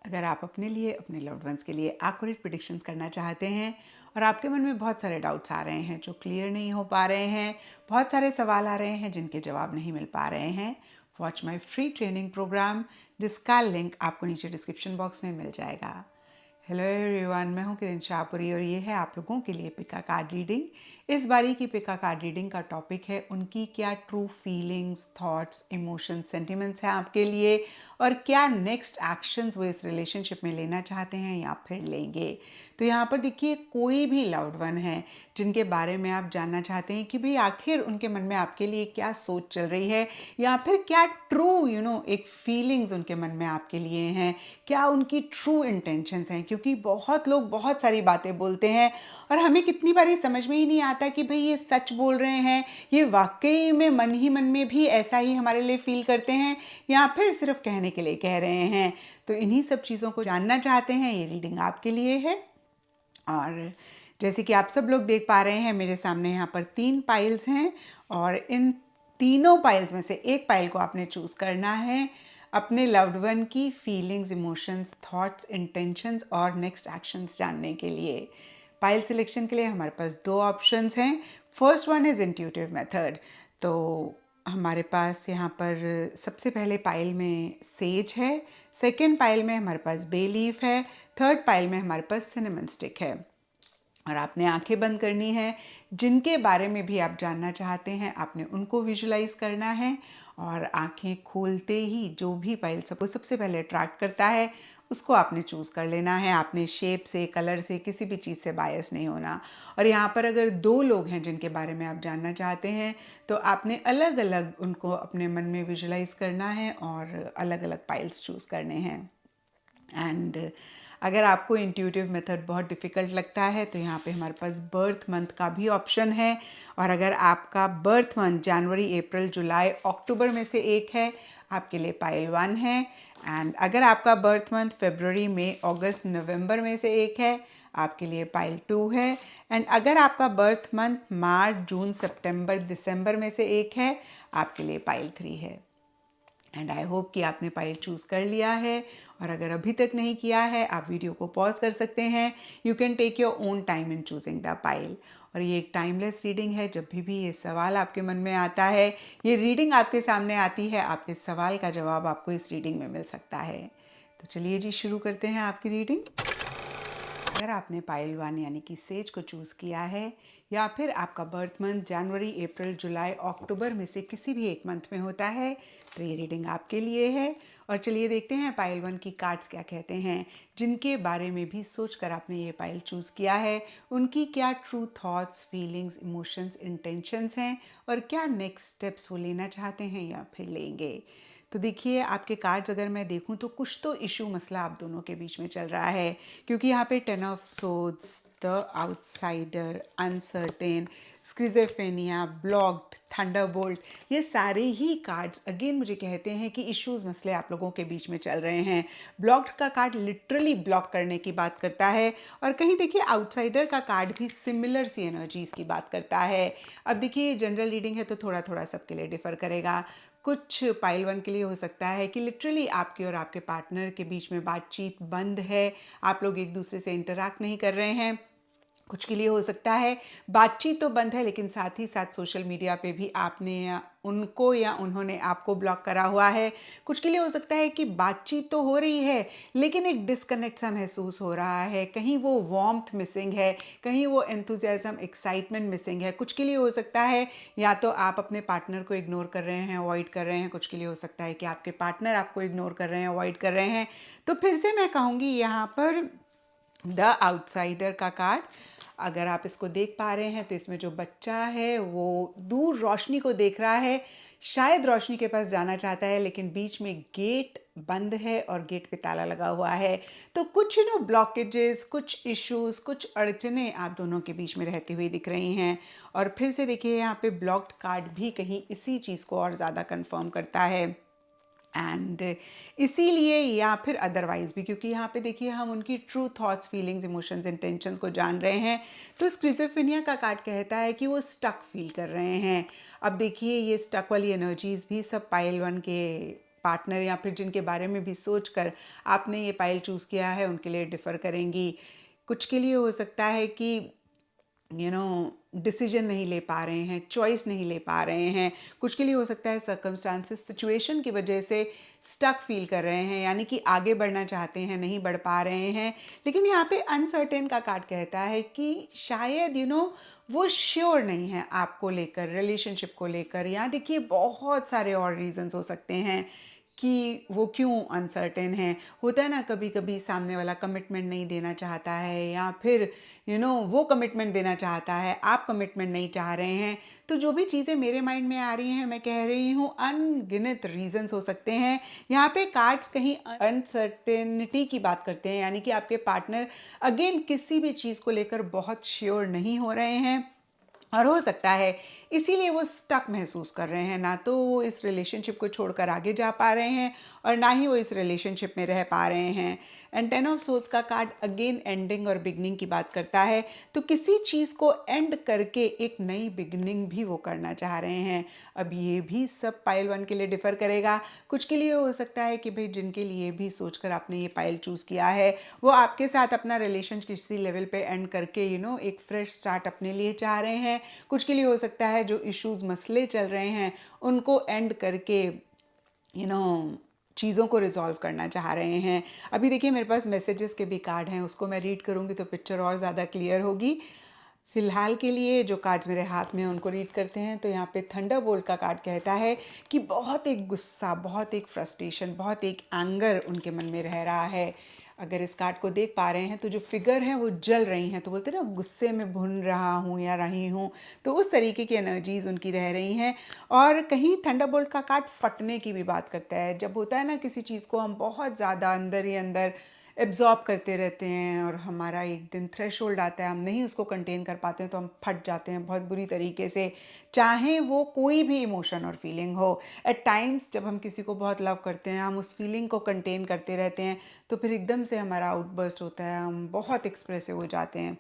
अगर आप अपने लिए, अपने लव्ड वंस के लिए एक्यूरेट प्रेडिक्शंस करना चाहते हैं और आपके मन में बहुत सारे डाउट्स आ रहे हैं जो क्लियर नहीं हो पा रहे हैं, बहुत सारे सवाल आ रहे हैं जिनके जवाब नहीं मिल पा रहे हैं, watch my free training program, जिसका लिंक आपको नीचे डिस्क्रिप्शन बॉक्स में मिल जाएगा। हेलो एवरीवन, मैं हूं किरण शाहपुरी और ये है आप लोगों के लिए पिका कार्ड रीडिंग। इस बारी की पिका कार्ड रीडिंग का टॉपिक है उनकी क्या true feelings, thoughts, emotions, sentiments हैं आपके लिए और क्या नेक्स्ट एक्शंस वो इस रिलेशनशिप में लेना चाहते हैं या फिर लेंगे। तो यहाँ पर देखिए, कोई भी लव्ड वन है जिनके बारे में आप जानना चाहते हैं कि भाई आखिर उनके मन में आपके लिए क्या सोच चल रही है या फिर क्या ट्रू एक फीलिंग्स उनके मन में आपके लिए हैं, क्या उनकी ट्रू इंटेंशंस हैं। क्योंकि बहुत लोग बहुत सारी बातें बोलते हैं और हमें कितनी बार समझ में ही नहीं आता कि भाई ये सच बोल रहे हैं, ये वाकई में मन में भी ऐसा ही हमारे लिए फील करते हैं या फिर सिर्फ कहने के लिए कह रहे हैं। तो इन्हीं सब चीज़ों को जानना चाहते हैं, ये रीडिंग आपके लिए है। और जैसे कि आप सब लोग देख पा रहे हैं, मेरे सामने यहाँ पर 3 पाइल्स हैं और इन तीनों पाइल्स में से एक पाइल को आपने चूज़ करना है अपने लव्ड वन की फीलिंग्स, इमोशंस, थॉट्स, इंटेंशंस और नेक्स्ट एक्शंस जानने के लिए। पाइल सिलेक्शन के लिए हमारे पास 2 ऑप्शंस हैं। First one is intuitive method. तो हमारे पास यहाँ पर सबसे पहले पाइल में सेज है, सेकेंड पाइल में हमारे पास बे लीफ है, थर्ड पाइल में हमारे पास सिनेमन स्टिक है। और आपने आंखें बंद करनी है। जिनके बारे में भी आप जानना चाहते हैं आपने उनको विजुलाइज करना है और आंखें खोलते ही जो भी पाइल सबसे पहले अट्रैक्ट करता है उसको आपने चूज़ कर लेना है। आपने शेप से, कलर से, किसी भी चीज़ से बायस नहीं होना। और यहाँ पर अगर 2 लोग हैं जिनके बारे में आप जानना चाहते हैं तो आपने अलग अलग उनको अपने मन में विजुलाइज करना है और अलग अलग पाइल्स चूज़ करने हैं। एंड अगर आपको इंट्यूटिव मेथड बहुत डिफ़िकल्ट लगता है तो यहाँ पे हमारे पास बर्थ मंथ का भी ऑप्शन है। और अगर आपका बर्थ मंथ जनवरी, अप्रैल, जुलाई, अक्टूबर में से एक है, आपके लिए पाइल 1 है। एंड अगर आपका बर्थ मंथ फरवरी, मई, अगस्त, नवंबर में से एक है, आपके लिए पाइल 2 है। एंड अगर आपका बर्थ मंथ मार्च, जून, सितंबर, दिसंबर में से एक है, आपके लिए पाइल 3 है। एंड आई होप कि आपने पाइल चूज़ कर लिया है। और अगर अभी तक नहीं किया है आप वीडियो को पॉज कर सकते हैं। You can take your own time in choosing the pile. और ये एक टाइमलेस रीडिंग है। जब भी ये सवाल आपके मन में आता है, ये रीडिंग आपके सामने आती है, आपके सवाल का जवाब आपको इस रीडिंग में मिल सकता है। तो चलिए जी, शुरू करते हैं आपकी रीडिंग। अगर आपने पाइल 1 यानी कि सेज को चूज़ किया है या फिर आपका बर्थ मंथ जनवरी, अप्रैल, जुलाई, अक्टूबर में से किसी भी एक मंथ में होता है तो ये रीडिंग आपके लिए है। और चलिए देखते हैं पाइल 1 की कार्ड्स क्या कहते हैं। जिनके बारे में भी सोचकर आपने ये पाइल चूज़ किया है उनकी क्या true thoughts, feelings, emotions, intentions हैं और क्या नेक्स्ट स्टेप्स वो लेना चाहते हैं या फिर लेंगे। तो देखिए, आपके कार्ड्स अगर मैं देखूं तो कुछ तो इशू, मसला आप दोनों के बीच में चल रहा है। क्योंकि यहाँ पे 10 of swords, the outsider, uncertain, schizophrenia, blocked, Thunderbolt, ये सारे ही कार्ड्स अगेन मुझे कहते हैं कि इश्यूज, मसले आप लोगों के बीच में चल रहे हैं। ब्लॉक्ड का कार्ड लिटरली ब्लॉक करने की बात करता है और कहीं देखिए आउटसाइडर का कार्ड भी सिमिलर सी एनर्जीज की बात करता है। अब देखिए, जनरल रीडिंग है तो थोड़ा थोड़ा सबके लिए डिफर करेगा। कुछ पाइल 1 के लिए हो सकता है कि लिटरली आपके और आपके पार्टनर के बीच में बातचीत बंद है, आप लोग एक दूसरे से इंटरैक्ट नहीं कर रहे हैं। कुछ के लिए हो सकता है बातचीत तो बंद है लेकिन साथ ही साथ सोशल मीडिया पे भी आपने या उनको या उन्होंने आपको ब्लॉक करा हुआ है। कुछ के लिए हो सकता है कि बातचीत तो हो रही है लेकिन एक डिस्कनेक्ट सा महसूस हो रहा है, कहीं वो वार्मथ मिसिंग है, कहीं वो एंथुजियाज्म, एक्साइटमेंट मिसिंग है। कुछ के लिए हो सकता है या तो आप अपने पार्टनर को इग्नोर कर रहे हैं, अवॉइड कर रहे हैं। कुछ के लिए हो सकता है कि आपके पार्टनर आपको इग्नोर कर रहे हैं, अवॉइड कर रहे हैं। तो फिर से मैं कहूँगी यहाँ पर द आउटसाइडर का कार्ड, अगर आप इसको देख पा रहे हैं तो इसमें जो बच्चा है वो दूर रोशनी को देख रहा है, शायद रोशनी के पास जाना चाहता है लेकिन बीच में गेट बंद है और गेट पे ताला लगा हुआ है। तो कुछ ब्लॉकेजेस, कुछ इश्यूज, कुछ अड़चने आप दोनों के बीच में रहती हुई दिख रही हैं। और फिर से देखिए, यहाँ पे ब्लॉक्ड कार्ड भी कहीं इसी चीज़ को और ज़्यादा कंफर्म करता है। एंड इसीलिए या फिर अदरवाइज भी, क्योंकि यहाँ पे देखिए हम उनकी true thoughts, feelings, emotions, intentions को जान रहे हैं। तो स्किज़ोफ्रेनिया का कार्ड कहता है कि वो स्टक फील कर रहे हैं। अब देखिए, ये स्टक वाली एनर्जीज भी सब पाइल 1 के पार्टनर या फिर जिनके बारे में भी सोचकर आपने ये पाइल चूज़ किया है उनके लिए डिफ़र करेंगी। कुछ के लिए हो सकता है कि डिसीजन नहीं ले पा रहे हैं, चॉइस नहीं ले पा रहे हैं। कुछ के लिए हो सकता है सर्कमस्टांसेस, सिचुएशन की वजह से स्टक फील कर रहे हैं, यानी कि आगे बढ़ना चाहते हैं, नहीं बढ़ पा रहे हैं। लेकिन यहाँ पे अनसर्टेन का कार्ड कहता है कि शायद वो श्योर नहीं है आपको लेकर, रिलेशनशिप को लेकर। यहाँ देखिए बहुत सारे और रीजंस हो सकते हैं कि वो क्यों अनसर्टेन है। होता है ना, कभी कभी सामने वाला कमिटमेंट नहीं देना चाहता है, या फिर वो कमिटमेंट देना चाहता है, आप कमिटमेंट नहीं चाह रहे हैं। तो जो भी चीज़ें मेरे माइंड में आ रही हैं, मैं कह रही हूँ अनगिनत रीजंस हो सकते हैं। यहाँ पे कार्ड्स कहीं अनसर्टेनिटी की बात करते हैं, यानी कि आपके पार्टनर अगेन किसी भी चीज़ को लेकर बहुत श्योर नहीं हो रहे हैं, और हो सकता है इसीलिए वो स्टक महसूस कर रहे हैं। ना तो वो इस रिलेशनशिप को छोड़कर आगे जा पा रहे हैं, और ना ही वो इस रिलेशनशिप में रह पा रहे हैं। एंड 10 ऑफ सोर्ड्स का कार्ड अगेन एंडिंग और बिगनिंग की बात करता है। तो किसी चीज़ को एंड करके एक नई बिगनिंग भी वो करना चाह रहे हैं। अब ये भी सब पाइल 1 के लिए डिफ़र करेगा। कुछ के लिए हो सकता है कि भाई जिनके लिए भी सोचकर आपने ये पाइल चूज़ किया है, वो आपके साथ अपना रिलेशन किसी लेवल पे एंड करके एक फ्रेश स्टार्ट अपने लिए चाह रहे हैं। कुछ के लिए हो सकता है जो इश्यूज, मसले चल रहे हैं, उनको एंड करके चीज़ों को रिजॉल्व करना चाह रहे हैं। अभी देखिए मेरे पास मैसेजेस के भी कार्ड हैं, उसको मैं रीड करूँगी तो पिक्चर और ज़्यादा क्लियर होगी। फिलहाल के लिए जो कार्ड्स मेरे हाथ में हैं उनको रीड करते हैं। तो यहाँ पे थंडरबोल्ट का कार्ड कहता है कि बहुत एक गुस्सा, बहुत एक फ्रस्ट्रेशन, बहुत एक एंगर उनके मन में रह रहा है। अगर इस कार्ड को देख पा रहे हैं तो जो फिगर हैं वो जल रही हैं, तो बोलते हैं ना गुस्से में भुन रहा हूँ या रही हूँ, तो उस तरीके की एनर्जीज उनकी रह रही हैं। और कहीं थंडरबोल्ट का कार्ड फटने की भी बात करता है। जब होता है ना किसी चीज़ को हम बहुत ज़्यादा अंदर ही अंदर एब्जॉर्ब करते रहते हैं, और हमारा एक दिन थ्रेशोल्ड आता है, हम नहीं उसको कंटेन कर पाते हैं, तो हम फट जाते हैं बहुत बुरी तरीके से, चाहे वो कोई भी इमोशन और फीलिंग हो। एट टाइम्स जब हम किसी को बहुत लव करते हैं, हम उस फीलिंग को कंटेन करते रहते हैं, तो फिर एकदम से हमारा आउटबर्स्ट होता है, हम बहुत एक्सप्रेसिव हो जाते हैं,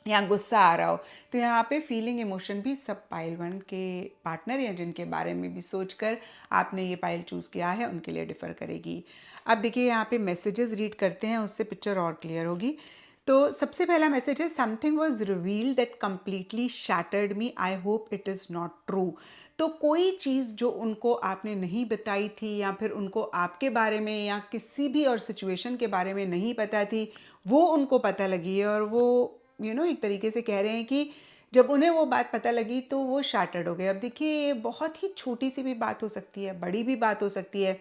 या गुस्सा आ रहा हो। तो यहाँ पे फीलिंग, इमोशन भी सब पाइल 1 के पार्टनर या जिनके बारे में भी सोचकर आपने ये पाइल चूज़ किया है उनके लिए डिफ़र करेगी। अब देखिए यहाँ पे मैसेजेस रीड करते हैं, उससे पिक्चर और क्लियर होगी। तो सबसे पहला मैसेज है, something was revealed that completely shattered me, I hope it is not true. तो कोई चीज़ जो उनको आपने नहीं बताई थी, या फिर उनको आपके बारे में या किसी भी और सिचुएशन के बारे में नहीं पता थी, वो उनको पता लगी है। और वो एक तरीके से कह रहे हैं कि जब उन्हें वो बात पता लगी तो वो शैटर्ड हो गए। अब देखिए ये बहुत ही छोटी सी भी बात हो सकती है, बड़ी भी बात हो सकती है।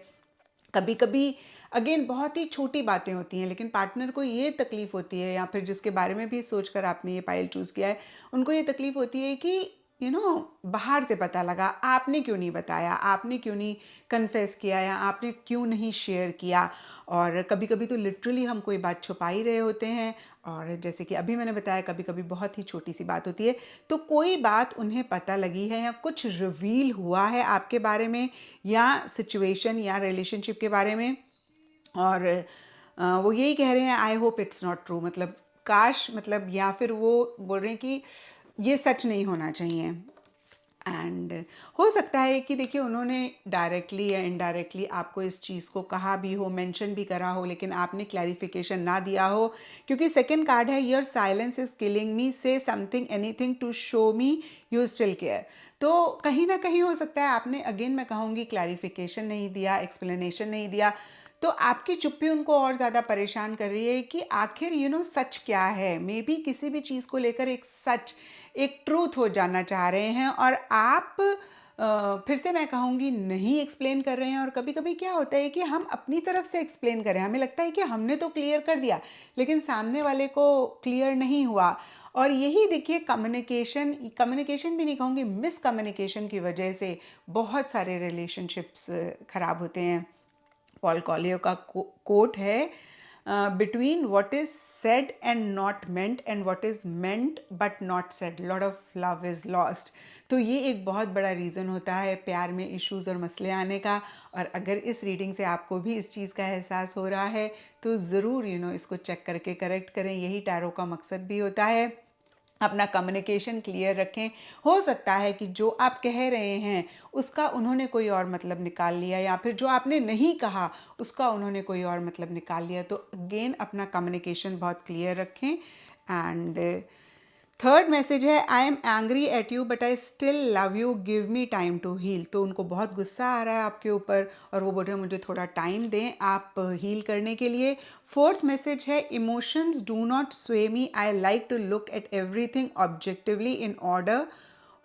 कभी कभी अगेन बहुत ही छोटी बातें होती हैं, लेकिन पार्टनर को ये तकलीफ होती है, या फिर जिसके बारे में भी सोचकर आपने ये पाइल चूज़ किया है, उनको ये तकलीफ होती है कि बाहर से पता लगा, आपने क्यों नहीं बताया, आपने क्यों नहीं कन्फेस किया, या आपने क्यों नहीं शेयर किया। और कभी कभी तो लिटरली हम कोई बात छुपा ही रहे होते हैं, और जैसे कि अभी मैंने बताया कभी कभी बहुत ही छोटी सी बात होती है। तो कोई बात उन्हें पता लगी है, या कुछ रिवील हुआ है आपके बारे में, या सिचुएशन या रिलेशनशिप के बारे में, और वो यही कह रहे हैं I hope it's not true, मतलब काश, मतलब या फिर वो बोल रहे हैं कि ये सच नहीं होना चाहिए। एंड हो सकता है कि देखिए उन्होंने डायरेक्टली या इनडायरेक्टली आपको इस चीज़ को कहा भी हो, मेंशन भी करा हो, लेकिन आपने क्लैरिफिकेशन ना दिया हो। क्योंकि सेकंड कार्ड है, your silence is killing me, say something anything to show me you still care. तो कहीं ना कहीं हो सकता है आपने, अगेन मैं कहूँगी, क्लैरिफिकेशन नहीं दिया, एक्सप्लेनेशन नहीं दिया। तो आपकी चुप्पी उनको और ज़्यादा परेशान कर रही है कि आखिर सच क्या है। मे बी किसी भी चीज़ को लेकर एक सच, एक ट्रूथ हो जानना चाह रहे हैं, और आप फिर से मैं कहूँगी नहीं एक्सप्लेन कर रहे हैं। और कभी कभी क्या होता है कि हम अपनी तरफ से एक्सप्लेन करें, हमें लगता है कि हमने तो क्लियर कर दिया, लेकिन सामने वाले को क्लियर नहीं हुआ। और यही देखिए कम्युनिकेशन, कम्युनिकेशन भी नहीं कहूँगी, मिस कम्युनिकेशन की वजह से बहुत सारे रिलेशनशिप्स खराब होते हैं। पॉल कॉलियो का कोट है, between what is said and not meant and what is meant but not said, lot of love is lost. तो ये एक बहुत बड़ा रीज़न होता है प्यार में इश्यूज और मसले आने का। और अगर इस रीडिंग से आपको भी इस चीज़ का एहसास हो रहा है तो ज़रूर इसको चेक करके करेक्ट करें, यही टैरो का मकसद भी होता है। अपना कम्युनिकेशन क्लियर रखें। हो सकता है कि जो आप कह रहे हैं उसका उन्होंने कोई और मतलब निकाल लिया, या फिर जो आपने नहीं कहा उसका उन्होंने कोई और मतलब निकाल लिया। तो अगेन अपना कम्युनिकेशन बहुत क्लियर रखें। एंड थर्ड मैसेज है, I am angry at you but I still love you, give me time to heal. तो उनको बहुत गुस्सा आ रहा है आपके ऊपर और वो बोल रहे हैं मुझे थोड़ा टाइम दें आप हील करने के लिए। फोर्थ मैसेज है, emotions do not sway me, I like to look at everything objectively in order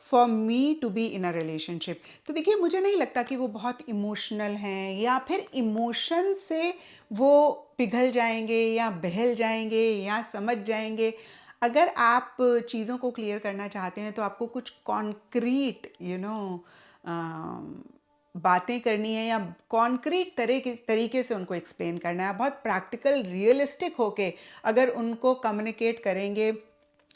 for me to be in a relationship. तो देखिए मुझे नहीं लगता कि वो बहुत इमोशनल हैं या फिर इमोशन से वो पिघल जाएंगे या बहल जाएंगे या समझ जाएंगे। अगर आप चीज़ों को क्लियर करना चाहते हैं तो आपको कुछ कॉन्क्रीट बातें करनी है या कॉन्क्रीट तरीके से उनको एक्सप्लेन करना है। बहुत प्रैक्टिकल रियलिस्टिक होके अगर उनको कम्युनिकेट करेंगे,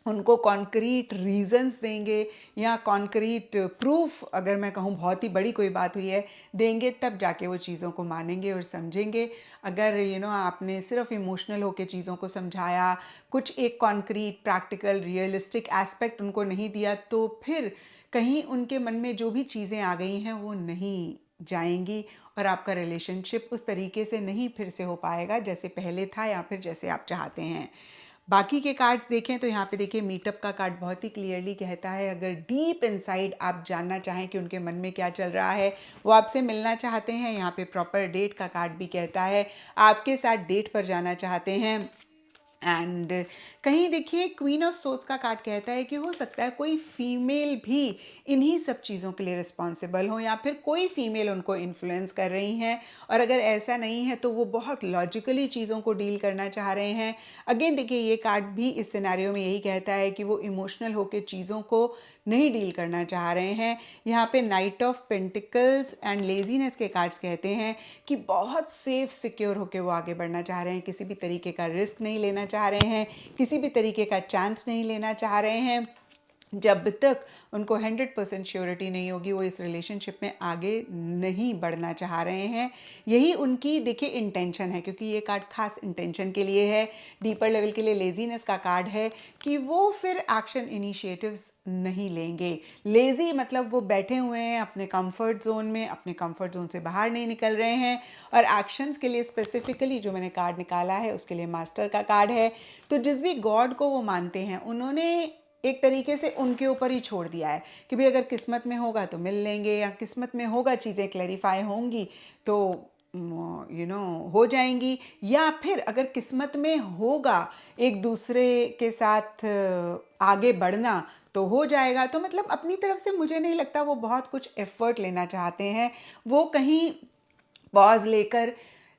उनको कॉन्क्रीट रीजंस देंगे या कॉन्क्रीट प्रूफ, अगर मैं कहूँ बहुत ही बड़ी कोई बात हुई है, देंगे, तब जाके वो चीज़ों को मानेंगे और समझेंगे। अगर आपने सिर्फ इमोशनल होके चीज़ों को समझाया, कुछ एक कॉन्क्रीट प्रैक्टिकल रियलिस्टिक एस्पेक्ट उनको नहीं दिया, तो फिर कहीं उनके मन में जो भी चीज़ें आ गई हैं वो नहीं जाएंगी और आपका रिलेशनशिप उस तरीके से नहीं फिर से हो पाएगा जैसे पहले था या फिर जैसे आप चाहते हैं। बाकी के कार्ड्स देखें तो यहाँ पे देखिए मीटअप का कार्ड बहुत ही क्लियरली कहता है, अगर डीप इनसाइड आप जानना चाहें कि उनके मन में क्या चल रहा है, वो आपसे मिलना चाहते हैं। यहाँ पे प्रॉपर डेट का कार्ड भी कहता है आपके साथ डेट पर जाना चाहते हैं। एंड कहीं देखिए क्वीन ऑफ सोर्ड्स का कार्ड कहता है कि हो सकता है कोई फीमेल भी इन्हीं सब चीज़ों के लिए रिस्पॉन्सिबल हो या फिर कोई फीमेल उनको इन्फ्लुएंस कर रही हैं, और अगर ऐसा नहीं है तो वो बहुत लॉजिकली चीज़ों को डील करना चाह रहे हैं। अगेन देखिए ये कार्ड भी इस सिनेरियो में यही कहता है कि वो इमोशनल होकर चीज़ों को नहीं डील करना चाह रहे हैं। यहाँ पे night of pentacles and laziness के कार्ड्स कहते हैं कि बहुत सेफ सिक्योर होकर वो आगे बढ़ना चाह रहे हैं, किसी भी तरीके का रिस्क नहीं लेना चाह रहे हैं, किसी भी तरीके का चांस नहीं लेना चाह रहे हैं। जब तक उनको 100% श्योरिटी नहीं होगी वो इस रिलेशनशिप में आगे नहीं बढ़ना चाह रहे हैं। यही उनकी देखिए इंटेंशन है, क्योंकि ये कार्ड खास इंटेंशन के लिए है, डीपर लेवल के लिए लेजीनेस का कार्ड है कि वो फिर एक्शन इनिशिएटिव्स नहीं लेंगे। लेजी मतलब वो बैठे हुए हैं अपने कंफर्ट जोन में, अपने कंफर्ट जोन से बाहर नहीं निकल रहे हैं। और एक्शंस के लिए स्पेसिफिकली जो मैंने कार्ड निकाला है उसके लिए मास्टर का कार्ड है। तो जिस भी गॉड को वो मानते हैं उन्होंने एक तरीके से उनके ऊपर ही छोड़ दिया है कि भाई अगर किस्मत में होगा तो मिल लेंगे, या किस्मत में होगा चीज़ें क्लैरिफाई होंगी तो हो जाएंगी, या फिर अगर किस्मत में होगा एक दूसरे के साथ आगे बढ़ना तो हो जाएगा। तो मतलब अपनी तरफ से मुझे नहीं लगता वो बहुत कुछ एफर्ट लेना चाहते हैं। वो कहीं पॉज लेकर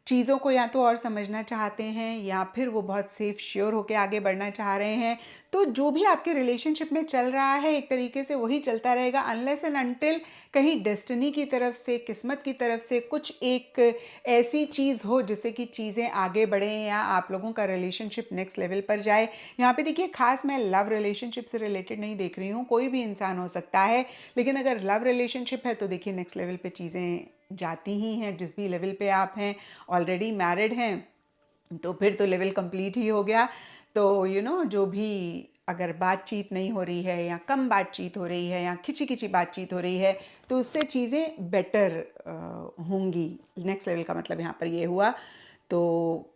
चीज़ों को या तो और समझना चाहते हैं या फिर वो बहुत सेफ श्योर होकर आगे बढ़ना चाह रहे हैं। तो जो भी आपके रिलेशनशिप में चल रहा है एक तरीके से वही चलता रहेगा, अनलेस एंड अनटिल कहीं डेस्टिनी की तरफ से, किस्मत की तरफ से कुछ एक ऐसी चीज़ हो जिससे कि चीज़ें आगे बढ़ें या आप लोगों का रिलेशनशिप नेक्स्ट लेवल पर जाए। यहाँ पे देखिए खास मैं लव रिलेशनशिप से रिलेटेड नहीं देख रही हूँ, कोई भी इंसान हो सकता है, लेकिन अगर लव रिलेशनशिप है तो देखिए नेक्स्ट लेवल पे चीज़ें जाती ही हैं। जिस भी लेवल पे आप हैं, ऑलरेडी मैरिड हैं तो फिर तो लेवल कंप्लीट ही हो गया। तो जो भी अगर बातचीत नहीं हो रही है या कम बातचीत हो रही है या खिंची खिंची बातचीत हो रही है तो उससे चीज़ें बेटर होंगी। नेक्स्ट लेवल का मतलब यहाँ पर ये हुआ। तो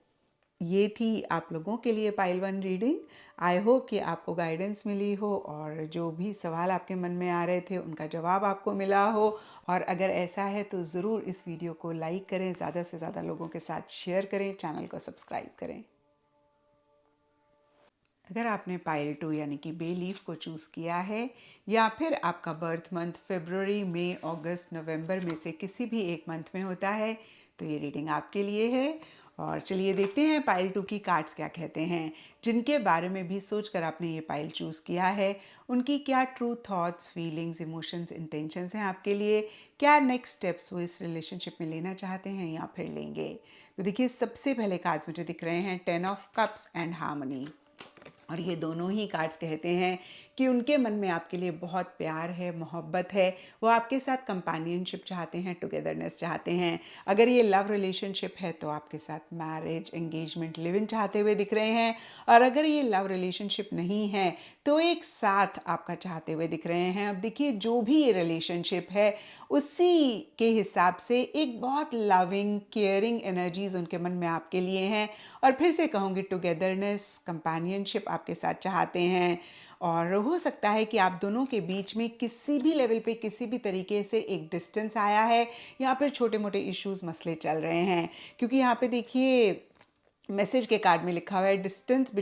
ये थी आप लोगों के लिए पाइल 1 रीडिंग। आई होप कि आपको गाइडेंस मिली हो और जो भी सवाल आपके मन में आ रहे थे उनका जवाब आपको मिला हो। और अगर ऐसा है तो ज़रूर इस वीडियो को लाइक करें, ज़्यादा से ज़्यादा लोगों के साथ शेयर करें, चैनल को सब्सक्राइब करें। अगर आपने पाइल 2 यानी कि बे लीफ को चूज़ किया है या फिर आपका बर्थ मंथ फरवरी, मई, अगस्त, नवंबर में से किसी भी एक मंथ में होता है तो ये रीडिंग आपके लिए है। और चलिए देखते हैं पाइल 2 की कार्ड्स क्या कहते हैं। जिनके बारे में भी सोचकर आपने ये पाइल चूज़ किया है उनकी क्या true thoughts, feelings, emotions, intentions हैं आपके लिए, क्या नेक्स्ट स्टेप्स वो इस रिलेशनशिप में लेना चाहते हैं या फिर लेंगे। तो देखिए सबसे पहले कार्ड्स मुझे दिख रहे हैं 10 ऑफ कप्स एंड हार्मनी। और ये दोनों ही कार्ड्स कहते हैं कि उनके मन में आपके लिए बहुत प्यार है, मोहब्बत है, वो आपके साथ कंपेनियनशिप चाहते हैं, टुगेदरनेस चाहते हैं। अगर ये लव रिलेशनशिप है तो आपके साथ मैरिज, एंगेजमेंट, लिव इन चाहते हुए दिख रहे हैं। और अगर ये लव रिलेशनशिप नहीं है तो एक साथ आपका चाहते हुए दिख रहे हैं। अब देखिए, जो भी ये रिलेशनशिप है उसी के हिसाब से एक बहुत लविंग, केयरिंग एनर्जीज उनके मन में आपके लिए हैं। और फिर से कहूँगी, टुगेदरनेस, कंपेनियनशिप आपके साथ चाहते हैं। और हो सकता है कि आप दोनों के बीच में किसी भी लेवल पे, किसी भी तरीके से एक डिस्टेंस आया है, या फिर छोटे मोटे इश्यूज, मसले चल रहे हैं। क्योंकि यहाँ पे देखिए, मैसेज के कार्ड में लिखा हुआ है, distance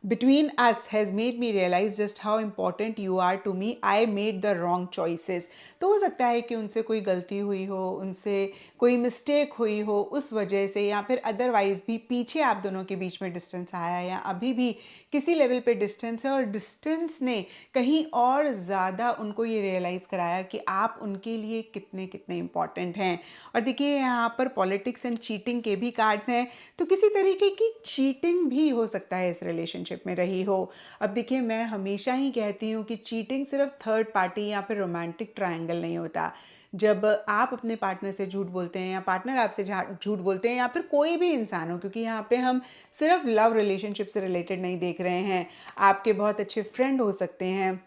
between us has made me realize just how important you are to me. I made the wrong choices. तो हो सकता है कि उनसे कोई गलती हुई हो, उनसे कोई मिस्टेक हुई हो, उस वजह से, या फिर अदरवाइज भी पीछे आप दोनों के बीच में डिस्टेंस आया है, या अभी भी किसी लेवल पे डिस्टेंस है। और डिस्टेंस ने कहीं और ज़्यादा उनको ये रियलाइज़ कराया कि आप उनके लिए कितने कितने इम्पॉर्टेंट हैं। और देखिए, यहाँ पर पॉलिटिक्स एंड चीटिंग के भी कार्ड्स हैं, तो किसी तरीके की चीटिंग भी हो सकता है इस रिलेशनशिप में रही हो। अब देखिए, मैं हमेशा ही कहती हूँ कि चीटिंग सिर्फ थर्ड पार्टी या फिर रोमांटिक ट्रायंगल नहीं होता। जब आप अपने पार्टनर से झूठ बोलते हैं, या पार्टनर आपसे झूठ बोलते हैं, या फिर कोई भी इंसान हो, क्योंकि यहाँ पे हम सिर्फ लव रिलेशनशिप से रिलेटेड नहीं देख रहे हैं। आपके बहुत अच्छे फ्रेंड हो सकते हैं,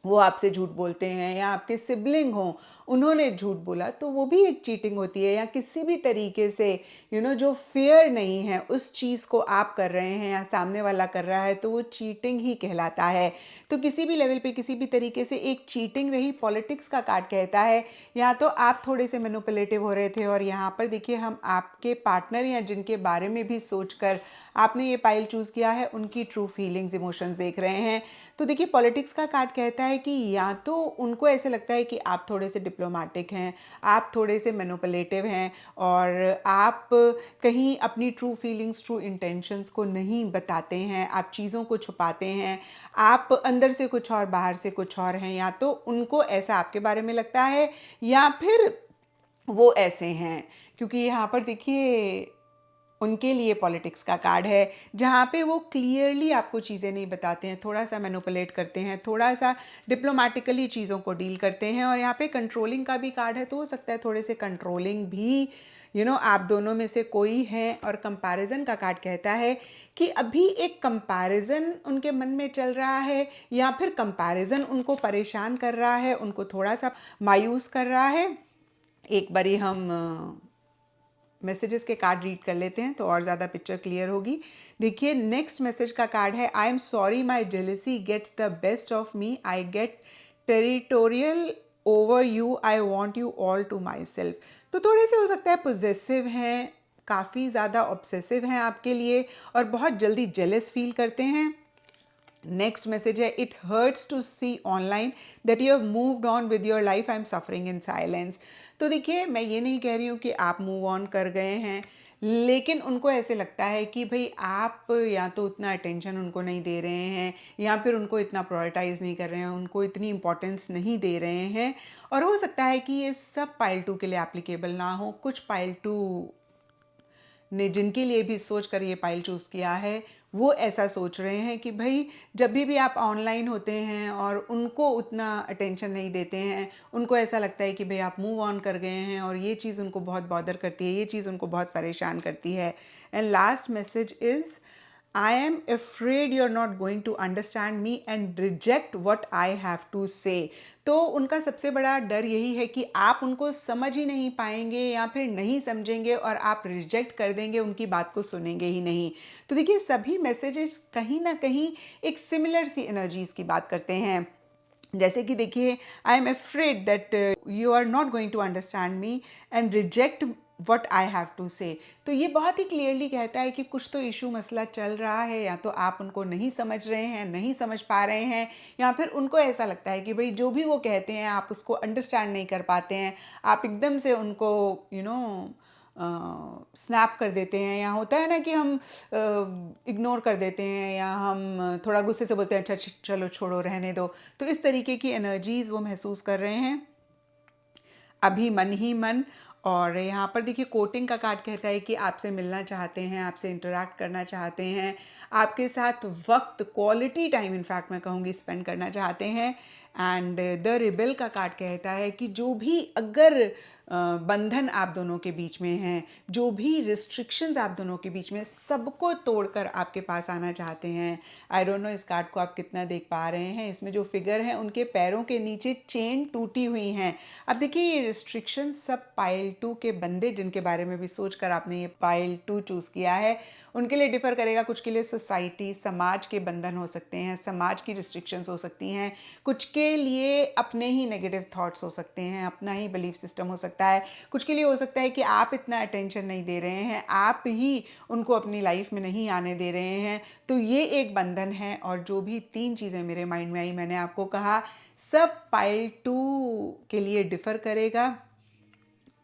वो आपसे झूठ बोलते हैं, या आपके सिबलिंग हों, उन्होंने झूठ बोला, तो वो भी एक चीटिंग होती है। या किसी भी तरीके से जो फेयर नहीं है उस चीज़ को आप कर रहे हैं या सामने वाला कर रहा है, तो वो चीटिंग ही कहलाता है। तो किसी भी लेवल पे, किसी भी तरीके से एक चीटिंग रही। पॉलिटिक्स का कार्ड कहता है, या तो आप थोड़े से मैनिपुलेटिव हो रहे थे, और यहाँ पर देखिए, हम आपके पार्टनर या जिनके बारे में भी सोचकर आपने ये पाइल चूज़ किया है, उनकी ट्रू फीलिंग्स, इमोशंस देख रहे हैं। तो देखिए, पॉलिटिक्स का कार्ड कहता है कि या तो उनको ऐसे लगता है कि आप थोड़े से डिप्लोमेटिक हैं, आप थोड़े से मैनिपुलेटिव हैं, और आप कहीं अपनी ट्रू फीलिंग्स, ट्रू इंटेंशंस को नहीं बताते हैं, आप चीज़ों को छुपाते हैं, आप अंदर से कुछ और, बाहर से कुछ और हैं। या तो उनको ऐसा आपके बारे में लगता है, या फिर वो ऐसे हैं। क्योंकि यहाँ पर देखिए, उनके लिए पॉलिटिक्स का कार्ड है, जहाँ पे वो क्लियरली आपको चीज़ें नहीं बताते हैं, थोड़ा सा मैनिपुलेट करते हैं, थोड़ा सा डिप्लोमेटिकली चीज़ों को डील करते हैं। और यहाँ पे कंट्रोलिंग का भी कार्ड है, तो हो सकता है थोड़े से कंट्रोलिंग भी आप दोनों में से कोई है। और कंपैरिजन का कार्ड कहता है कि अभी एक कंपैरिजन उनके मन में चल रहा है, या फिर कंपैरिजन उनको परेशान कर रहा है, उनको थोड़ा सा मायूस कर रहा है। एक बारी हम मैसेजेस के कार्ड रीड कर लेते हैं तो और ज़्यादा पिक्चर क्लियर होगी। देखिए, नेक्स्ट मैसेज का कार्ड है, I am sorry my jealousy gets the best of me, I get territorial over you, I want you all to myself. तो थोड़े से हो सकता है पोजेसिव हैं, काफ़ी ज़्यादा ऑब्सेसिव हैं आपके लिए, और बहुत जल्दी जेलस फील करते हैं। नेक्स्ट मैसेज है, it hurts to see online that you have moved on with your life, I am suffering in silence. तो देखिए, मैं ये नहीं कह रही हूँ कि आप मूव ऑन कर गए हैं, लेकिन उनको ऐसे लगता है कि भाई आप या तो उतना अटेंशन उनको नहीं दे रहे हैं, या फिर उनको इतना प्रायोरिटाइज नहीं कर रहे हैं, उनको इतनी इंपॉर्टेंस नहीं दे रहे हैं। और हो सकता है कि ये सब पाइल 2 के लिए एप्लीकेबल ना हो। कुछ पाइल 2 ने जिनके लिए भी सोच कर ये पाइल चूज़ किया है, वो ऐसा सोच रहे हैं कि भाई, जब भी आप ऑनलाइन होते हैं और उनको उतना अटेंशन नहीं देते हैं, उनको ऐसा लगता है कि भाई आप मूव ऑन कर गए हैं, और ये चीज़ उनको बहुत बॉदर करती है, ये चीज़ उनको बहुत परेशान करती है। And last message is, I am afraid you're not going to understand me and reject what I have to say. तो उनका सबसे बड़ा डर यही है कि आप उनको समझ ही नहीं पाएंगे, या फिर नहीं समझेंगे, और आप रिजेक्ट कर देंगे, उनकी बात को सुनेंगे ही नहीं। तो देखिए, सभी मैसेजेस कहीं ना कहीं एक सिमिलर सी एनर्जीज की बात करते हैं। जैसे कि देखिए, I am afraid that you are not going to understand me and reject what I have to say. तो ये बहुत ही क्लियरली कहता है कि कुछ तो इशू, मसला चल रहा है, या तो आप उनको नहीं समझ रहे हैं, नहीं समझ पा रहे हैं, या फिर उनको ऐसा लगता है कि भाई जो भी वो कहते हैं आप उसको अंडरस्टैंड नहीं कर पाते हैं, आप एकदम से उनको स्नैप कर देते हैं, या होता है ना कि हम इग्नोर कर देते हैं, या हम थोड़ा गुस्से से बोलते हैं, अच्छा चलो छोड़ो, रहने दो। तो इस तरीके की एनर्जीज वो महसूस कर रहे हैं अभी मन ही मन। और यहाँ पर देखिए कोटिंग का कार्ड कहता है कि आपसे मिलना चाहते हैं, आपसे इंटरेक्ट करना चाहते हैं, आपके साथ वक्त क्वालिटी टाइम इनफैक्ट मैं कहूँगी स्पेंड करना चाहते हैं। एंड द रिबेल का कार्ड कहता है कि जो भी अगर बंधन आप दोनों के बीच में हैं, जो भी रिस्ट्रिक्शंस आप दोनों के बीच में, सबको तोड़कर आपके पास आना चाहते हैं। आई डोंट नो इस कार्ड को आप कितना देख पा रहे हैं। इसमें जो फिगर है उनके पैरों के नीचे चेन टूटी हुई हैं। अब देखिए ये रिस्ट्रिक्शन सब पाइल 2 के बंदे जिनके बारे में भी सोचकर आपने ये पाइल 2 चूज़ किया है उनके लिए डिफ़र करेगा। कुछ के लिए सोसाइटी, समाज के बंधन हो सकते हैं, समाज की रिस्ट्रिक्शंस हो सकती हैं। कुछ के लिए अपने ही नेगेटिव थॉट्स हो सकते हैं, अपना ही बिलीफ सिस्टम हो सकता है। कुछ के लिए हो सकता है कि आप इतना अटेंशन नहीं दे रहे हैं, आप ही उनको अपनी लाइफ में नहीं आने दे रहे हैं। तो ये एक बंधन है। और जो भी 3 चीज़ें मेरे माइंड में आई मैंने आपको कहा, सब पाइल 2 के लिए डिफ़र करेगा।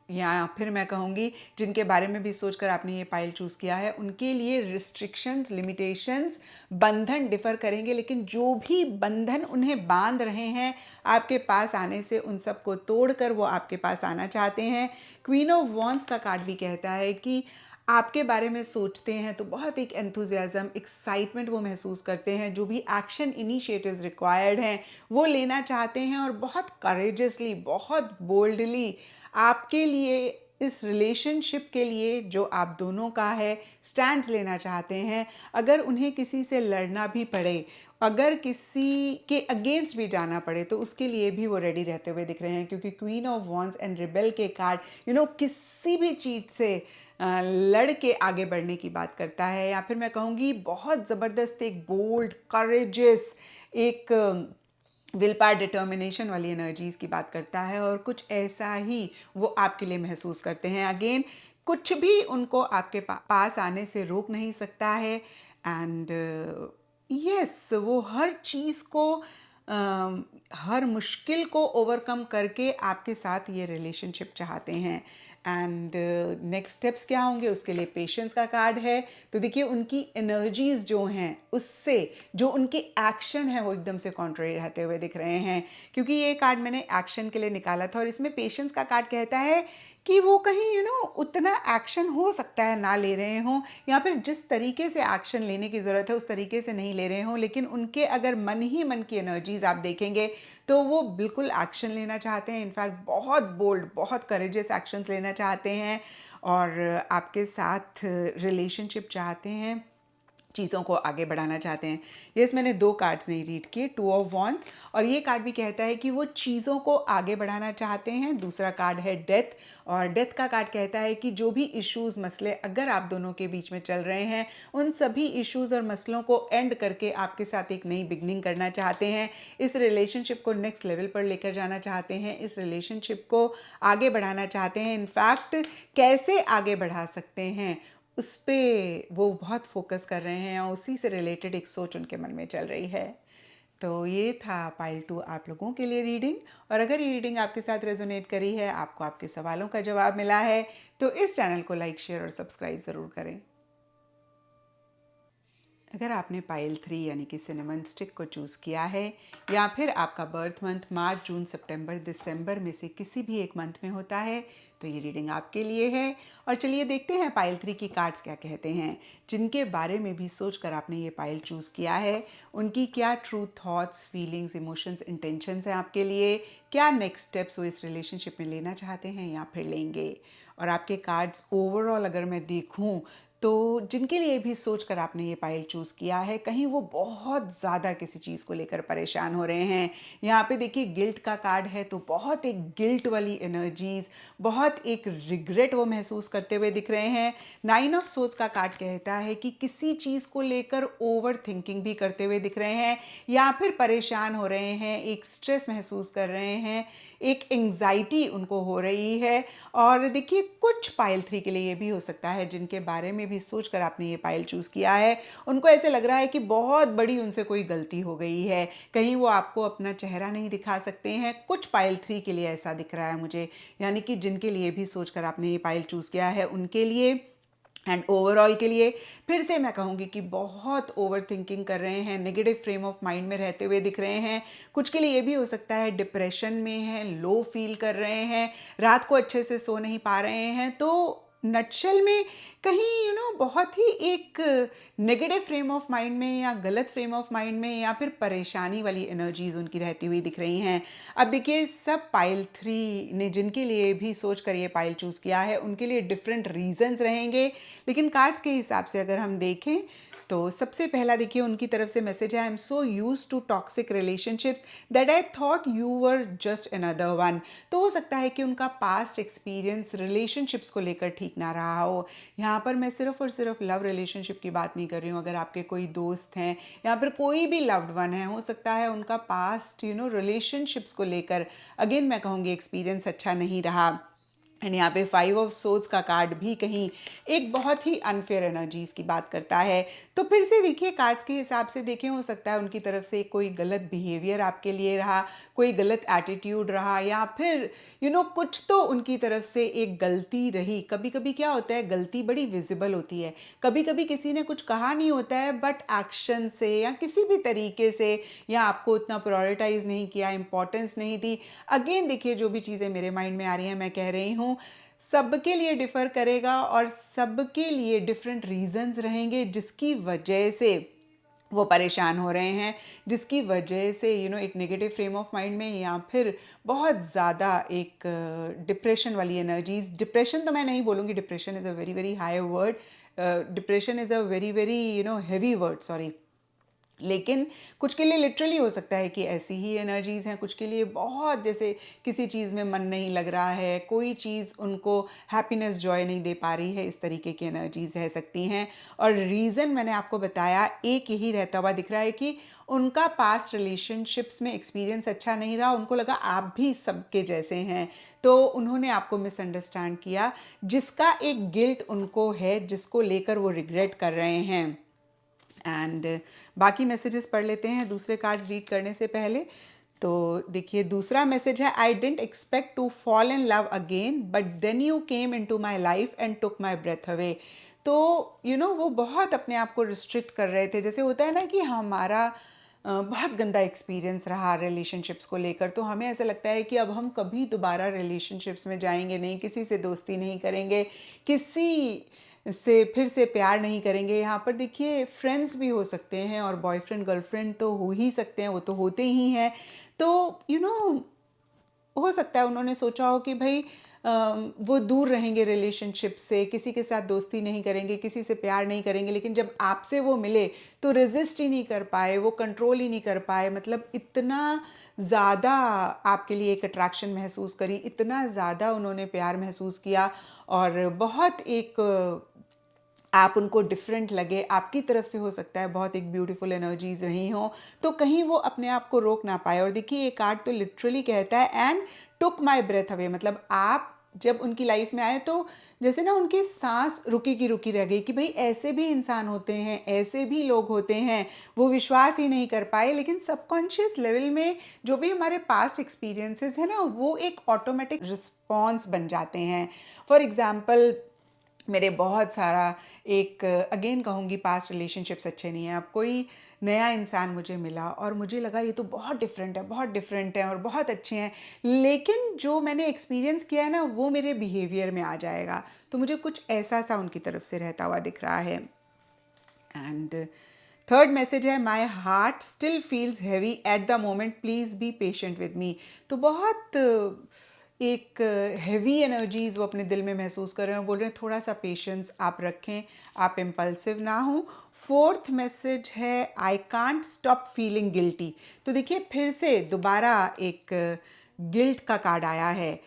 या फिर मैं कहूँगी जिनके बारे में भी सोचकर आपने ये पाइल चूज़ किया है उनके लिए रिस्ट्रिक्शंस, लिमिटेशंस, बंधन डिफ़र करेंगे। लेकिन जो भी बंधन उन्हें बांध रहे हैं आपके पास आने से, उन सब को तोड़कर वो आपके पास आना चाहते हैं। क्वीन ऑफ वॉन्ड्स का कार्ड भी कहता है कि आपके बारे में सोचते हैं तो बहुत एक एंथुजियाज़म, एक्साइटमेंट वो महसूस करते हैं। जो भी एक्शन इनिशिएटिव्स रिक्वायर्ड हैं वो लेना चाहते हैं और बहुत करेजसली, बहुत बोल्डली आपके लिए, इस रिलेशनशिप के लिए जो आप दोनों का है, स्टैंड्स लेना चाहते हैं। अगर उन्हें किसी से लड़ना भी पड़े, अगर किसी के अगेंस्ट भी जाना पड़े तो उसके लिए भी वो रेडी रहते हुए दिख रहे हैं। क्योंकि queen of wands and rebel के कार्ड किसी भी चीज़ से लड़ के आगे बढ़ने की बात करता है। या फिर मैं कहूँगी बहुत ज़बरदस्त, एक बोल्ड, करेजियस, एक विल पावर, डिटर्मिनेशन वाली एनर्जीज़ की बात करता है। और कुछ ऐसा ही वो आपके लिए महसूस करते हैं। अगेन कुछ भी उनको आपके पास आने से रोक नहीं सकता है। एंड यस, वो हर चीज़ को, हर मुश्किल को ओवरकम करके आपके साथ ये रिलेशनशिप चाहते हैं। एंड नेक्स्ट स्टेप्स क्या होंगे उसके लिए पेशेंस का कार्ड है। तो देखिए उनकी एनर्जीज जो हैं उससे जो उनके एक्शन है वो एकदम से कॉन्ट्रेरी रहते हुए दिख रहे हैं। क्योंकि ये कार्ड मैंने एक्शन के लिए निकाला था और इसमें पेशेंस का कार्ड कहता है कि वो कहीं उतना एक्शन हो सकता है ना ले रहे हों, या फिर जिस तरीके से एक्शन लेने की ज़रूरत है उस तरीके से नहीं ले रहे हों। लेकिन उनके अगर मन ही मन की एनर्जीज आप देखेंगे तो वो बिल्कुल एक्शन लेना चाहते हैं। इनफैक्ट बहुत बोल्ड, बहुत करेजियस एक्शंस लेना चाहते हैं और आपके साथ रिलेशनशिप चाहते हैं, चीज़ों को आगे बढ़ाना चाहते हैं। यस, मैंने 2 कार्ड्स नहीं रीड किए, 2 ऑफ वॉन्ड्स, और ये कार्ड भी कहता है कि वो चीज़ों को आगे बढ़ाना चाहते हैं। दूसरा कार्ड है डेथ, और डेथ का कार्ड कहता है कि जो भी इश्यूज़, मसले अगर आप दोनों के बीच में चल रहे हैं उन सभी इश्यूज़ और मसलों को एंड करके आपके साथ एक नई बिगनिंग करना चाहते हैं। इस रिलेशनशिप को नेक्स्ट लेवल पर लेकर जाना चाहते हैं, इस रिलेशनशिप को आगे बढ़ाना चाहते हैं। इनफैक्ट कैसे आगे बढ़ा सकते हैं उस पे वो बहुत फोकस कर रहे हैं और उसी से रिलेटेड एक सोच उनके मन में चल रही है। तो ये था पाइल 2 आप लोगों के लिए रीडिंग। और अगर ये रीडिंग आपके साथ रेजोनेट करी है, आपको आपके सवालों का जवाब मिला है, तो इस चैनल को लाइक, शेयर और सब्सक्राइब ज़रूर करें। अगर आपने पाइल 3 यानी कि सिनेमन स्टिक को चूज़ किया है, या फिर आपका बर्थ मंथ मार्च, जून, सितंबर, दिसंबर में से किसी भी एक मंथ में होता है, तो ये रीडिंग आपके लिए है। और चलिए देखते हैं पाइल 3 की कार्ड्स क्या कहते हैं। जिनके बारे में भी सोचकर आपने ये पाइल चूज़ किया है, उनकी क्या true thoughts, feelings, emotions, intentions हैं आपके लिए, क्या नेक्स्ट स्टेप्स वो इस रिलेशनशिप में लेना चाहते हैं या फिर लेंगे। और आपके कार्ड्स ओवरऑल अगर मैं देखूं तो जिनके लिए भी सोचकर आपने ये पाइल चूज़ किया है, कहीं वो बहुत ज़्यादा किसी चीज़ को लेकर परेशान हो रहे हैं। यहाँ पे देखिए गिल्ट का कार्ड है, तो बहुत एक गिल्ट वाली एनर्जीज, बहुत एक रिग्रेट वो महसूस करते हुए दिख रहे हैं। 9 ऑफ सोर्ड्स का कार्ड कहता है कि किसी चीज़ को लेकर ओवर थिंकिंग भी करते हुए दिख रहे हैं, या फिर परेशान हो रहे हैं, एक स्ट्रेस महसूस कर रहे हैं, एक एंग्जाइटी उनको हो रही है। और देखिए कुछ पाइल 3 के लिए ये भी हो सकता है जिनके बारे में भी सोचकर आपने ये पाइल चूज़ किया है, उनको ऐसे लग रहा है कि बहुत बड़ी उनसे कोई गलती हो गई है, कहीं वो आपको अपना चेहरा नहीं दिखा सकते हैं। कुछ पाइल 3 के लिए ऐसा दिख रहा है मुझे, यानी कि जिनके लिए भी सोचकर आपने ये पाइल चूज़ किया है उनके लिए एंड ओवरऑल के लिए फिर से मैं कहूँगी कि बहुत ओवर थिंकिंग कर रहे हैं, नेगेटिव फ्रेम ऑफ माइंड में रहते हुए दिख रहे हैं। कुछ के लिए ये भी हो सकता है डिप्रेशन में हैं, लो फील कर रहे हैं, रात को अच्छे से सो नहीं पा रहे हैं। तो नटशेल में कहीं बहुत ही एक नेगेटिव फ्रेम ऑफ माइंड में या गलत फ्रेम ऑफ माइंड में या फिर परेशानी वाली एनर्जीज उनकी रहती हुई दिख रही हैं। अब देखिए, सब पाइल 3 ने जिनके लिए भी सोच कर ये पाइल चूज़ किया है उनके लिए डिफरेंट रीजंस रहेंगे, लेकिन कार्ड्स के हिसाब से अगर हम देखें तो सबसे पहला देखिए उनकी तरफ से मैसेज है, I am so used to toxic relationships that I thought you were just another one. तो हो सकता है कि उनका पास्ट एक्सपीरियंस रिलेशनशिप्स को लेकर ठीक ना रहा हो। यहाँ पर मैं सिर्फ और सिर्फ लव रिलेशनशिप की बात नहीं कर रही हूँ। अगर आपके कोई दोस्त हैं या फिर कोई भी लव्ड वन है, हो सकता है उनका पास्ट रिलेशनशिप्स को लेकर अगेन मैं कहूँगी एक्सपीरियंस अच्छा नहीं रहा। एंड यहाँ पे 5 ऑफ सोर्ड्स का कार्ड भी कहीं एक बहुत ही अनफेयर एनर्जीज की बात करता है। तो फिर से देखिए, कार्ड्स के हिसाब से देखें, हो सकता है उनकी तरफ से कोई गलत बिहेवियर आपके लिए रहा, कोई गलत एटीट्यूड रहा, या फिर कुछ तो उनकी तरफ से एक गलती रही। कभी कभी क्या होता है, गलती बड़ी विजिबल होती है। कभी कभी किसी ने कुछ कहा नहीं होता है, बट एक्शन से या किसी भी तरीके से, या आपको उतना प्रायोरिटाइज नहीं किया, इंपॉर्टेंस नहीं दी। अगेन देखिए, जो भी चीज़ें मेरे माइंड में आ रही हैं मैं कह रही हूँ, सबके लिए डिफ़र करेगा और सबके लिए डिफरेंट रीजंस रहेंगे जिसकी वजह से वो परेशान हो रहे हैं, जिसकी वजह से एक नेगेटिव फ्रेम ऑफ माइंड में या फिर बहुत ज़्यादा एक डिप्रेशन वाली एनर्जीज। डिप्रेशन तो मैं नहीं बोलूँगी, depression is a very very high word, depression is a very very heavy word, sorry. लेकिन कुछ के लिए लिटरली हो सकता है कि ऐसी ही एनर्जीज़ हैं। कुछ के लिए बहुत, जैसे किसी चीज़ में मन नहीं लग रहा है, कोई चीज़ उनको हैप्पीनेस जॉय नहीं दे पा रही है, इस तरीके की एनर्जीज़ रह सकती हैं। और रीज़न मैंने आपको बताया एक यही रहता हुआ दिख रहा है कि उनका पास्ट रिलेशनशिप्स में एक्सपीरियंस अच्छा नहीं रहा। उनको लगा आप भी सबके जैसे हैं, तो उन्होंने आपको मिसअंडरस्टैंड किया, जिसका एक गिल्ट उनको है, जिसको लेकर वो रिग्रेट कर रहे हैं। एंड बाकी मैसेजेस पढ़ लेते हैं दूसरे कार्ड्स रीड करने से पहले। तो देखिए, दूसरा मैसेज है, I didn't expect to fall in love again but then you came into my life and took my breath away. तो वो बहुत अपने आप को रिस्ट्रिक्ट कर रहे थे। जैसे होता है ना कि हमारा बहुत गंदा एक्सपीरियंस रहा रिलेशनशिप्स को लेकर, तो हमें ऐसा लगता है कि अब हम कभी दोबारा रिलेशनशिप्स में जाएंगे नहीं, किसी से दोस्ती नहीं करेंगे, किसी से फिर से प्यार नहीं करेंगे। यहाँ पर देखिए, फ्रेंड्स भी हो सकते हैं और बॉयफ्रेंड गर्लफ्रेंड तो हो ही सकते हैं, वो तो होते ही हैं। तो हो सकता है उन्होंने सोचा हो कि भाई वो दूर रहेंगे रिलेशनशिप से, किसी के साथ दोस्ती नहीं करेंगे, किसी से प्यार नहीं करेंगे, लेकिन जब आपसे वो मिले तो रेजिस्ट ही नहीं कर पाए, वो कंट्रोल ही नहीं कर पाए। मतलब इतना ज़्यादा आपके लिए एक अट्रैक्शन महसूस करी, इतना ज़्यादा उन्होंने प्यार महसूस किया, और बहुत एक आप उनको डिफरेंट लगे। आपकी तरफ से हो सकता है बहुत एक ब्यूटीफुल एनर्जीज रही हों, तो कहीं वो अपने आप को रोक ना पाए। और देखिए, ये कार्ड तो लिटरली कहता है, and took my breath away. मतलब आप जब उनकी लाइफ में आए तो जैसे ना उनकी सांस रुकी की रुकी रह गई कि भाई ऐसे भी इंसान होते हैं, ऐसे भी लोग होते हैं। वो विश्वास ही नहीं कर पाए, लेकिन सबकॉन्शियस लेवल में जो भी हमारे पास्ट एक्सपीरियंसेस हैं ना, वो एक ऑटोमेटिक रिस्पॉन्स बन जाते हैं। फॉर एग्जाम्पल, मेरे बहुत सारा एक अगेन कहूँगी, पास्ट रिलेशनशिप्स अच्छे नहीं हैं। अब कोई नया इंसान मुझे मिला और मुझे लगा ये तो बहुत डिफरेंट है, बहुत डिफरेंट है और बहुत अच्छे हैं, लेकिन जो मैंने एक्सपीरियंस किया है ना, वो मेरे बिहेवियर में आ जाएगा। तो मुझे कुछ ऐसा सा उनकी तरफ से रहता हुआ दिख रहा है। एंड थर्ड मैसेज है, my heart still feels heavy at the moment, please be patient with me. तो बहुत एक हैवी एनर्जीज वो अपने दिल में महसूस कर रहे हैं, बोल रहे हैं थोड़ा सा पेशेंस आप रखें, आप इम्पल्सिव ना हो। फोर्थ मैसेज है, I can't stop feeling guilty. तो देखिए, फिर से दोबारा एक गिल्ट का कार्ड आया है।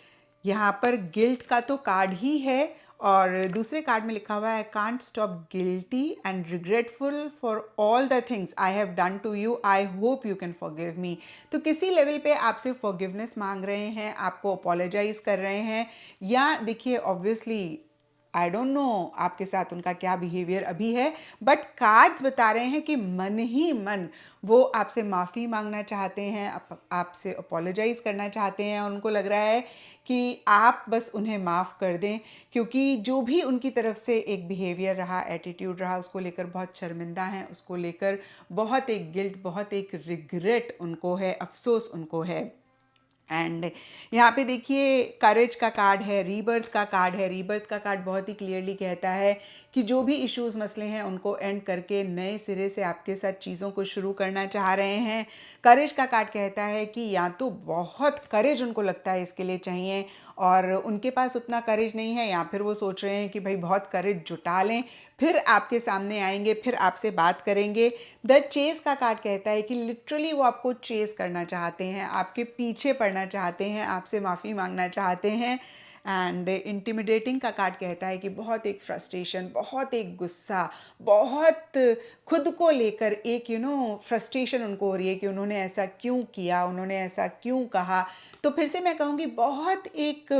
यहाँ पर गिल्ट का तो कार्ड ही है, और दूसरे कार्ड में लिखा हुआ है, I can't stop guilty and regretful for all the things I have done to you, I hope you can forgive me. तो किसी लेवल पे आपसे फॉरगिवनेस मांग रहे हैं, आपको अपोलोजाइज कर रहे हैं, या देखिए ऑब्वियसली आई डोंट नो आपके साथ उनका क्या बिहेवियर अभी है, बट कार्ड्स बता रहे हैं कि मन ही मन वो आपसे माफ़ी मांगना चाहते हैं, आपसे अपोलोजाइज़ करना चाहते हैं, और उनको लग रहा है कि आप बस उन्हें माफ़ कर दें, क्योंकि जो भी उनकी तरफ से एक बिहेवियर रहा, एटीट्यूड रहा, उसको लेकर बहुत शर्मिंदा हैं, उसको लेकर बहुत एक गिल्ट, बहुत एक रिग्रेट उनको है, अफसोस उनको है। एंड यहाँ पे देखिए करेज का कार्ड है, रीबर्थ का कार्ड है। रीबर्थ का कार्ड बहुत ही क्लियरली कहता है कि जो भी इश्यूज मसले हैं उनको एंड करके नए सिरे से आपके साथ चीज़ों को शुरू करना चाह रहे हैं। करेज का कार्ड कहता है कि या तो बहुत करेज उनको लगता है इसके लिए चाहिए और उनके पास उतना करेज नहीं है, या फिर वो सोच रहे हैं कि भाई बहुत करेज जुटा लें, फिर आपके सामने आएंगे, फिर आपसे बात करेंगे। द चेस का कार्ड कहता है कि लिटरली वो आपको चेस करना चाहते हैं, आपके पीछे पड़ना चाहते हैं, आपसे माफ़ी मांगना चाहते हैं। एंड इंटिमिडेटिंग का कार्ड कहता है कि बहुत एक फ्रस्ट्रेशन, बहुत एक गुस्सा, बहुत खुद को लेकर एक फ्रस्ट्रेशन उनको हो रही है कि उन्होंने ऐसा क्यों किया, उन्होंने ऐसा क्यों कहा। तो फिर से मैं कहूँगी बहुत एक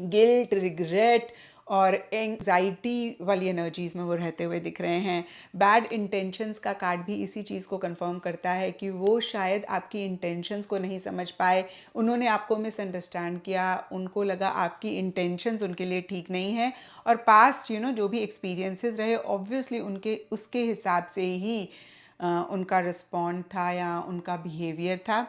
गिल्ट, रिग्रेट और एंग्जाइटी वाली एनर्जीज में वो रहते हुए दिख रहे हैं। बैड इंटेंशंस का कार्ड भी इसी चीज़ को कंफर्म करता है कि वो शायद आपकी इंटेंशंस को नहीं समझ पाए, उन्होंने आपको मिसअंडरस्टैंड किया, उनको लगा आपकी इंटेंशंस उनके लिए ठीक नहीं है, और पास्ट जो भी एक्सपीरियंसेस रहे ऑब्वियसली उनके उसके हिसाब से ही उनका रिस्पॉन्ड था या उनका बिहेवियर था।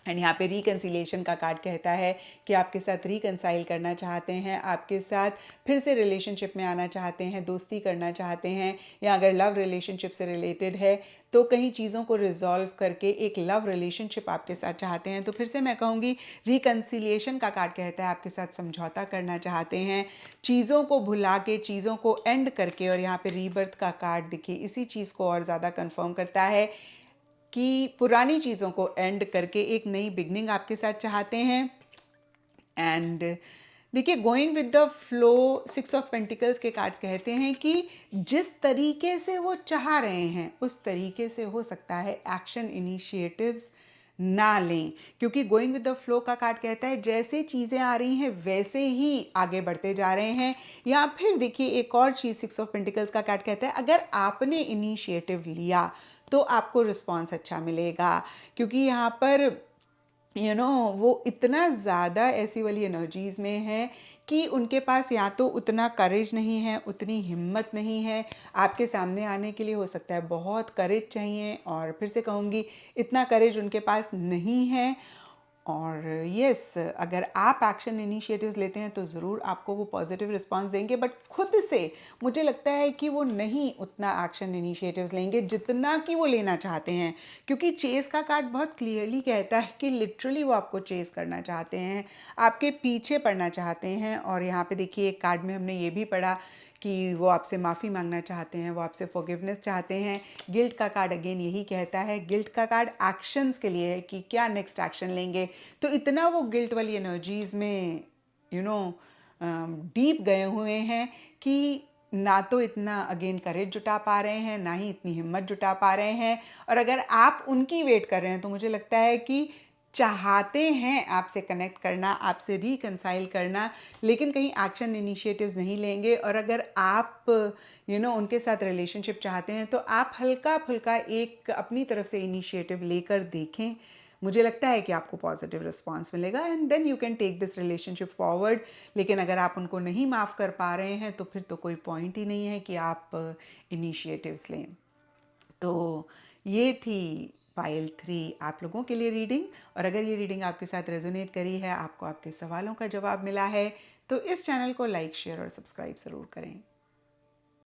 एंड यहाँ पे रिकन्सिलिएशन का कार्ड कहता है कि आपके साथ रिकन्साइल करना चाहते हैं, आपके साथ फिर से रिलेशनशिप में आना चाहते हैं, दोस्ती करना चाहते हैं, या अगर लव रिलेशनशिप से रिलेटेड है तो कहीं चीज़ों को रिजॉल्व करके एक लव रिलेशनशिप आपके साथ चाहते हैं। तो फिर से मैं कहूँगी रिकन्सिलिएशन का कार्ड कहता है आपके साथ समझौता करना चाहते हैं, चीज़ों को भुला के, चीज़ों को एंड करके। और यहाँ पे रीबर्थ का कार्ड देखिए इसी चीज़ को और ज़्यादा कन्फर्म करता है कि पुरानी चीज़ों को एंड करके एक नई बिगनिंग आपके साथ चाहते हैं। एंड देखिए going with the flow, 6 of pentacles के कार्ड्स कहते हैं कि जिस तरीके से वो चाह रहे हैं उस तरीके से हो सकता है एक्शन इनिशिएटिव्स ना लें, क्योंकि गोइंग विद द फ्लो का कार्ड कहता है जैसे चीज़ें आ रही हैं वैसे ही आगे बढ़ते जा रहे हैं। या फिर देखिए एक और चीज़ 6 ऑफ पेंटिकल्स का कार्ड कहता है अगर आपने इनिशिएटिव लिया तो आपको रिस्पॉन्स अच्छा मिलेगा, क्योंकि यहाँ पर वो इतना ज़्यादा ऐसी वाली एनर्जीज़ में है कि उनके पास या तो उतना करेज नहीं है, उतनी हिम्मत नहीं है आपके सामने आने के लिए। हो सकता है बहुत करेज चाहिए, और फिर से कहूँगी इतना करेज उनके पास नहीं है। और यस, अगर आप एक्शन इनिशिएटिव्स लेते हैं तो ज़रूर आपको वो पॉजिटिव रिस्पांस देंगे, बट खुद से मुझे लगता है कि वो नहीं उतना एक्शन इनिशिएटिव्स लेंगे जितना कि वो लेना चाहते हैं, क्योंकि चेस का कार्ड बहुत क्लियरली कहता है कि लिटरली वो आपको चेस करना चाहते हैं, आपके पीछे पड़ना चाहते हैं। और यहाँ पे देखिए एक कार्ड में हमने ये भी पढ़ा कि वो आपसे माफ़ी मांगना चाहते हैं, वो आपसे फॉरगिवनेस चाहते हैं। गिल्ट का कार्ड अगेन यही कहता है, गिल्ट का कार्ड एक्शंस के लिए है कि क्या नेक्स्ट एक्शन लेंगे। तो इतना वो गिल्ट वाली एनर्जीज में डीप गए हुए हैं कि ना तो इतना अगेन करेज जुटा पा रहे हैं, ना ही इतनी हिम्मत जुटा पा रहे हैं। और अगर आप उनकी वेट कर रहे हैं तो मुझे लगता है कि चाहते हैं आपसे कनेक्ट करना, आपसे रिकंसाइल करना, लेकिन कहीं एक्शन इनिशिएटिव्स नहीं लेंगे। और अगर आप उनके साथ रिलेशनशिप चाहते हैं तो आप हल्का फुल्का एक अपनी तरफ से इनिशिएटिव लेकर देखें, मुझे लगता है कि आपको पॉजिटिव रिस्पांस मिलेगा and then you can take this relationship forward. लेकिन अगर आप उनको नहीं माफ़ कर पा रहे हैं तो फिर तो कोई पॉइंट ही नहीं है कि आप इनिशिएटिव्स लें। तो ये थी पायल 3 आप लोगों के लिए रीडिंग। और अगर ये रीडिंग आपके साथ रेजोनेट करी है, आपको आपके सवालों का जवाब मिला है, तो इस चैनल को लाइक, शेयर और सब्सक्राइब ज़रूर करें।